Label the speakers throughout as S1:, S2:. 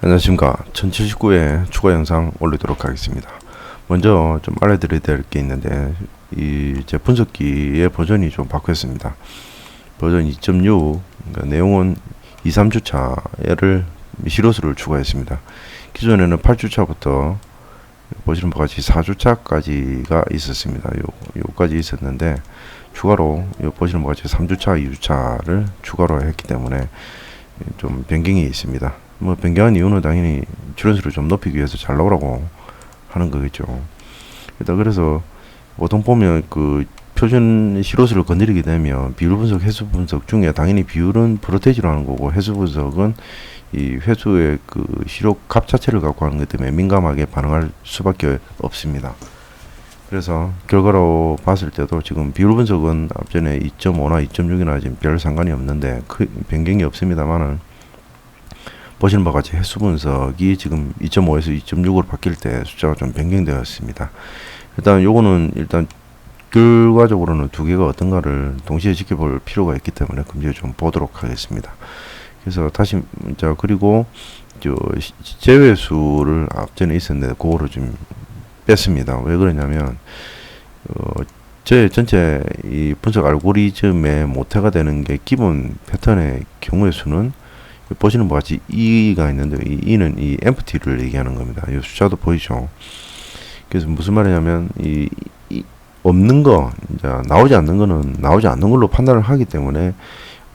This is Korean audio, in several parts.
S1: 안녕하십니까. 1079회 추가 영상 올리도록 하겠습니다. 먼저 좀 알려드려야 될 게 있는데, 제 분석기의 버전이 좀 바뀌었습니다. 버전 2.6, 그러니까 내용은 2, 3주차를 시로수를 추가했습니다. 기존에는 8주차부터 보시는 바와 같이 4주차까지가 있었습니다. 요까지 있었는데, 추가로 보시는 바와 같이 3주차, 2주차를 추가로 했기 때문에 좀 변경이 있습니다. 뭐 변경한 이유는 당연히 출연수를 좀 높이기 위해서 잘 나오라고 하는 거겠죠. 일단 그래서 보통 보면 그 표준 시로수를 건드리게 되면 비율 분석, 횟수 분석 중에 당연히 비율은 프로테이지로 하는 거고, 횟수 분석은 이 횟수의 그 시로 값 자체를 갖고 하는 것 때문에 민감하게 반응할 수밖에 없습니다. 그래서 결과로 봤을 때도 지금 비율 분석은 앞전에 2.5나 2.6이나 지금 별 상관이 없는데 그 변경이 없습니다만은, 보시는 바와 같이 횟수 분석이 지금 2.5에서 2.6으로 바뀔 때 숫자가 좀 변경되었습니다. 일단 요거는 일단 결과적으로는 두 개가 어떤가를 동시에 지켜볼 필요가 있기 때문에 금지에 좀 보도록 하겠습니다. 그래서 다시 그리고 제외수를 앞전에 있었는데 그거를 좀 뺐습니다. 왜 그러냐면 제 전체 이 분석 알고리즘의 모태가 되는 게 기본 패턴의 경우의 수는 보시는 것 같이 2가 있는데, 이 2는 이 empty를 얘기하는 겁니다. 이 숫자도 보이죠. 그래서 무슨 말이냐면 이 없는 거, 이제 나오지 않는 거는 나오지 않는 걸로 판단을 하기 때문에,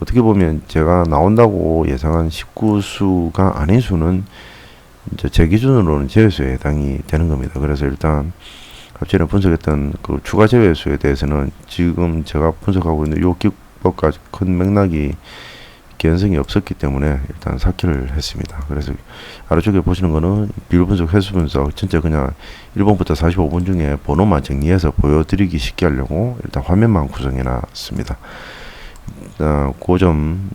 S1: 어떻게 보면 제가 나온다고 예상한 19수가 아닌 수는 이제 제 기준으로는 제외수에 해당이 되는 겁니다. 그래서 일단 앞전에 분석했던 그 추가 제외수에 대해서는 지금 제가 분석하고 있는 요 기법까지 큰 맥락이 개연성이 없었기 때문에 일단 삭제를 했습니다. 그래서 아래쪽에 보시는 거는 비율 분석, 횟수 분석 전체 그냥 1번부터 45번 중에 번호만 정리해서 보여드리기 쉽게 하려고 일단 화면만 구성해 놨습니다. 그 점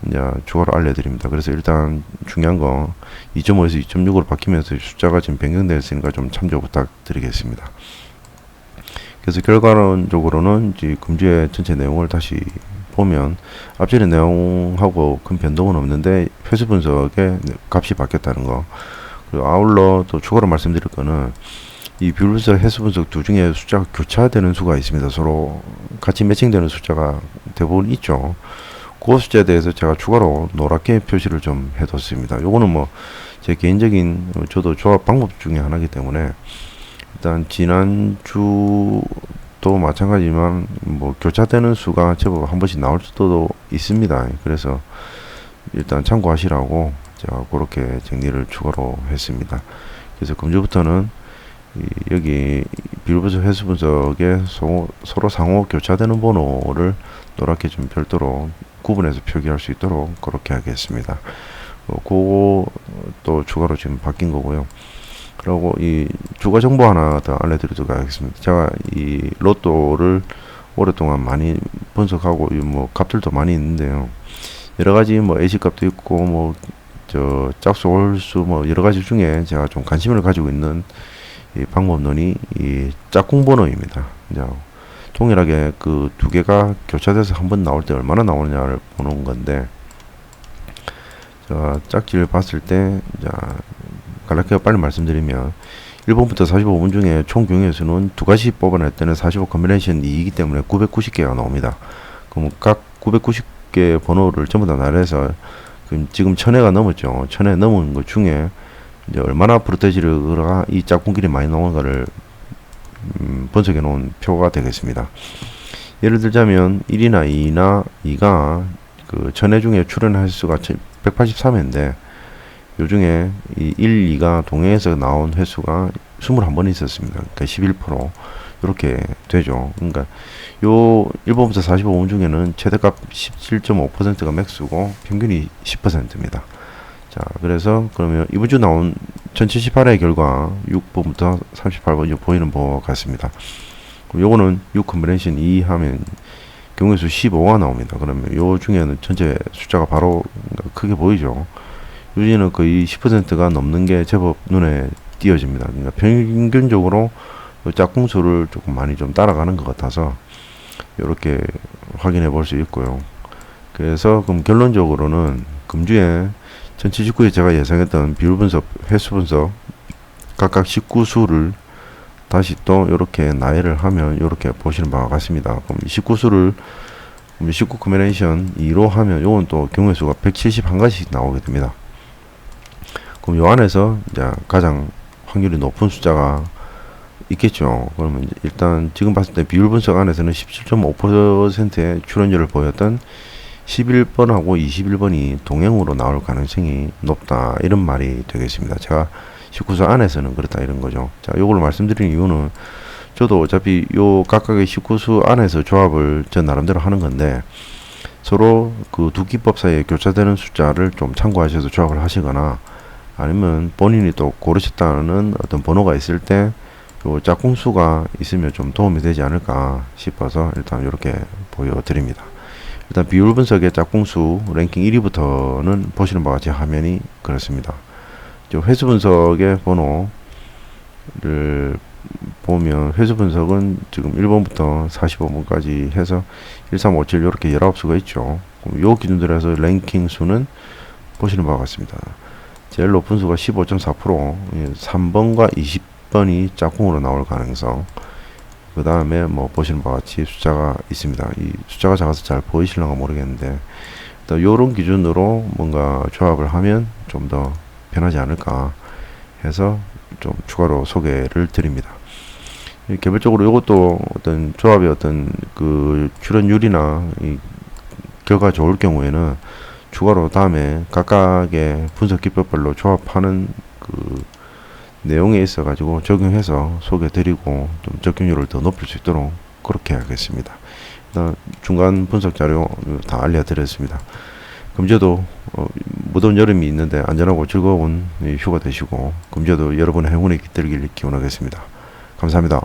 S1: 추가로 알려드립니다. 그래서 일단 중요한 거 2.5에서 2.6으로 바뀌면서 숫자가 지금 변경되었으니까 좀 참조 부탁드리겠습니다. 그래서 결과론적으로는 이제 금주의 전체 내용을 다시 보면 앞전의 내용하고 큰 변동은 없는데 횟수 분석의 값이 바뀌었다는 거, 그리고 아울러 또 추가로 말씀드릴 거는 이 비율 분석, 횟수 분석 두 중에 숫자가 교차되는 수가 있습니다. 서로 같이 매칭되는 숫자가 대부분 있죠. 그 숫자에 대해서 제가 추가로 노랗게 표시를 좀 해뒀습니다. 요거는 뭐 제 개인적인 저도 조합 방법 중에 하나이기 때문에, 일단 지난주 또 마찬가지지만 뭐 교차되는 수가 제법 한 번씩 나올 수도 있습니다. 그래서 일단 참고하시라고 제가 그렇게 정리를 추가로 했습니다. 그래서 금주부터는 여기 비율 분석, 횟수 분석에 서로 상호 교차되는 번호를 노랗게 좀 별도로 구분해서 표기할 수 있도록 그렇게 하겠습니다. 그거 또 추가로 지금 바뀐 거고요. 그리고 이 추가 정보 하나 더 알려드리도록 하겠습니다. 제가 이 로또를 오랫동안 많이 분석하고 뭐 값들도 많이 있는데요. 여러 가지 뭐 AC 값도 있고 뭐 짝수, 홀수 뭐 여러 가지 중에 제가 좀 관심을 가지고 있는 이 방법론이 이 짝꿍 번호입니다. 이제 동일하게 그 두 개가 교차돼서 한번 나올 때 얼마나 나오느냐를 보는 건데, 자 짝지를 봤을 때 간략하게 빨리 말씀드리면 1번부터 45번 중에 총 경우의 수는 두 가지 뽑아낼 때는 45 컨비네이션 2이기 때문에 990개가 나옵니다. 그럼 각 990개 번호를 전부 다 나열해서 지금 1000회가 넘었죠. 1000회 넘은 것 중에 이제 얼마나 프로테이지가 이 짝꿍끼리 많이 나오는가를 분석해 놓은 표가 되겠습니다. 예를 들자면 1이나 2나 2가 그 1000회 중에 출연할 수가 183회인데, 요 중에 이 1, 2가 동행해서 나온 횟수가 21번 있었습니다. 그러니까 11%. 이렇게 되죠. 그러니까 요 1번부터 45번 중에는 최대값 17.5%가 맥스고 평균이 10%입니다. 자, 그래서 그러면 이번 주 나온 1078회 결과 6번부터 38번 보이는 것 같습니다. 요거는 6 컨비네이션 2 하면 경우의 수 15가 나옵니다. 그러면 요 중에는 전체 숫자가 바로 크게 보이죠. 요즘은 거의 10%가 넘는 게 제법 눈에 띄어집니다. 그러니까 평균적으로 짝꿍수를 조금 많이 좀 따라가는 것 같아서 이렇게 확인해 볼 수 있고요. 그래서 그럼 결론적으로는 금주에 전체 직구에 제가 예상했던 비율 분석, 횟수 분석, 각각 식구 수를 다시 또 이렇게 나열을 하면 이렇게 보시는 바와 같습니다. 그럼 식구 수를 식구 커뮤니케이션 2로 하면 요건 또 경우의 수가 171가지씩 나오게 됩니다. 그럼 요 안에서 이제 가장 확률이 높은 숫자가 있겠죠. 그러면 일단 지금 봤을 때 비율 분석 안에서는 17.5%의 출연율을 보였던 11번하고 21번이 동행으로 나올 가능성이 높다, 이런 말이 되겠습니다. 제가 19수 안에서는 그렇다, 이런 거죠. 자, 요걸 말씀드리는 이유는 저도 어차피 요 각각의 19수 안에서 조합을 저 나름대로 하는 건데, 서로 그 두 기법 사이에 교차되는 숫자를 좀 참고하셔서 조합을 하시거나, 아니면 본인이 또 고르셨다는 어떤 번호가 있을 때 요 짝꿍수가 있으면 좀 도움이 되지 않을까 싶어서 일단 이렇게 보여드립니다. 일단 비율 분석의 짝꿍수 랭킹 1위부터는 보시는 바와 같이 화면이 그렇습니다. 횟수 분석의 번호를 보면 횟수 분석은 지금 1번부터 45번까지 해서 1357 이렇게 19수가 있죠. 그럼 요 기준대로 해서 랭킹 수는 보시는 바와 같습니다. 제일 높은 수가 15.4%, 3번과 20번이 짝꿍으로 나올 가능성, 그 다음에 뭐 보시는 바와 같이 숫자가 있습니다. 이 숫자가 작아서 잘 보이실런가 모르겠는데, 일단 요런 기준으로 뭔가 조합을 하면 좀 더 편하지 않을까 해서 좀 추가로 소개를 드립니다. 개별적으로 이것도 어떤 조합의 어떤 그 출연율이나 이 결과 좋을 경우에는 추가로 다음에 각각의 분석 기법별로 조합하는 그 내용에 있어 가지고 적용해서 소개 드리고 좀 적용률을 더 높일 수 있도록 그렇게 하겠습니다. 일단 중간 분석 자료 다 알려드렸습니다. 금주도 무더운 여름이 있는데 안전하고 즐거운 휴가 되시고, 금주도 여러분의 행운이 깃들길 기원하겠습니다. 감사합니다.